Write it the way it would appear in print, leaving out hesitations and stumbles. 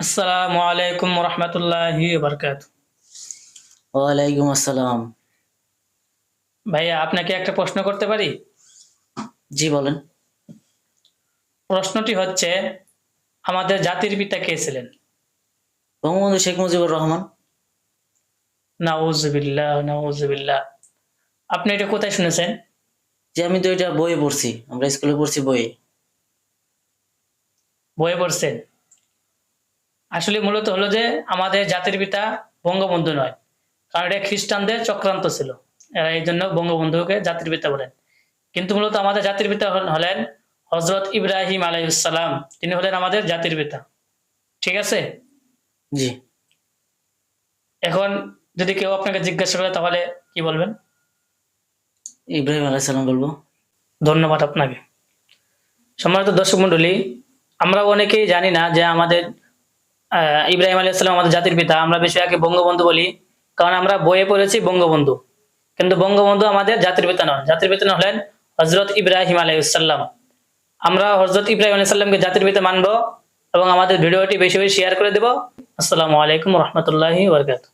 আসসালামু আলাইকুম রহমতুল্লাহি বারকাত। ওয়ালাইকুম আসসালাম। ভাইয়া আপনাকে একটা প্রশ্ন করতে পারি? জি বলেন। প্রশ্নটি হচ্ছে, আমাদের জাতির পিতা কে ছিলেন? বঙ্গবন্ধু শেখ মুজিবুর রহমান। নাউজুবিল্লাহ, নাউজুবিল্লাহ। আপনি এটা কোথায় শুনেছেন? যে আমি তো এটা বইয়ে পড়ছি, আমরা স্কুলে পড়ছি বইয়ে। বইয়ে পড়ছেন? আসলে মূলত হলো যে আমাদের জাতির পিতা বঙ্গবন্ধু নয়, কারণ এটা খ্রিস্টানদের চক্রান্ত ছিল। এরা এই জন্য বঙ্গবন্ধুকে জাতির পিতা বলেন। কিন্তু মূলত আমাদের জাতির পিতা হলেন হজরত ইব্রাহিম আলাইহিসসালাম। তিনি হলেন আমাদের জাতির পিতা। ঠিক আছে? জি। এখন যদি কেউ আপনাকে জিজ্ঞাসা করে তাহলে কি বলবেন? ইব্রাহিম আলাইহিস সালাম বলবো। ধন্যবাদ আপনাকে। সম্মানিত দর্শক মণ্ডলী, আমরা অনেকেই জানি না যে আমাদের ইব্রাহিম আলাইহিস সালাম আমাদের জাতির পিতা। আমরা বেশিরভাগই বঙ্গবন্ধু বলি, কারণ আমরা বইয়ে পড়েছি বঙ্গবন্ধু। কিন্তু বঙ্গবন্ধু আমাদের জাতির পিতা নন। জাতির পিতা হলেন হযরত ইব্রাহিম আলাইহিস সালাম। আমরা হযরত ইব্রাহিম আলাইহিস সালামকে জাতির পিতা মানব এবং আমাদের ভিডিওটি বেশি বেশি শেয়ার করে দেব। আসসালামু আলাইকুম ওয়া রাহমাতুল্লাহি ওয়া বারাকাতুহু।